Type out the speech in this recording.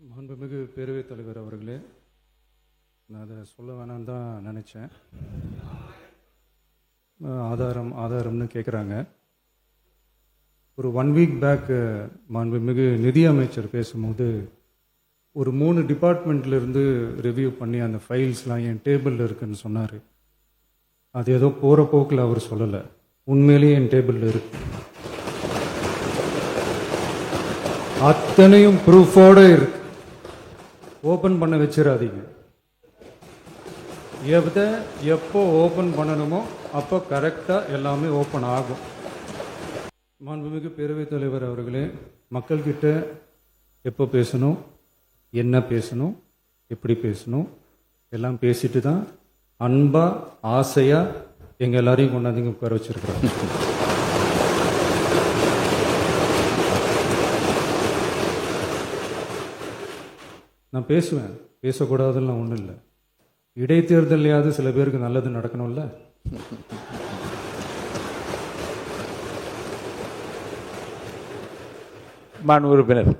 மாண்புமிகு பேரவைத் தலைவர் அவர்களே, நான் அதை சொல்ல வேணான்னு தான் நினச்சேன். ஆதாரம்னு கேட்குறாங்க. ஒரு 1 வீக் பேக் மாண்புமிகு நிதி அமைச்சர் பேசும்போது ஒரு 3 டிபார்ட்மெண்ட்லேருந்து ரிவ்யூ பண்ணி அந்த ஃபைல்ஸ்லாம் என் டேபிளில் இருக்குன்னு சொன்னார். அது ஏதோ போகிற போக்கில் அவர் சொல்லலை, உண்மையிலேயே என் டேபிளில் இருக்கு. அத்தனையும் ப்ரூஃபோடு இருக்கு. ஓப்பன் பண்ண வச்சிடாதீங்க. எப்போ ஓப்பன் பண்ணணுமோ அப்போ கரெக்டாக எல்லாமே ஓப்பன் ஆகும். மாண்புமிகு பேரவைத் தலைவர் அவர்களே, மக்கள்கிட்ட எப்போ பேசணும், என்ன பேசணும், எப்படி பேசணும் எல்லாம் பேசிட்டு தான் அன்பா ஆசையாக எங்கள் எல்லாரையும் கொண்டாந்து உட்கார வச்சிருக்கிறோம். நான் பேசுவேன், பேசக்கூடாதுலாம் ஒன்றும் இல்லை. இடைத்தேர்தலையாவது சில பேருக்கு நல்லது நடக்கணும்ல. மாண்பு உறுப்பினர்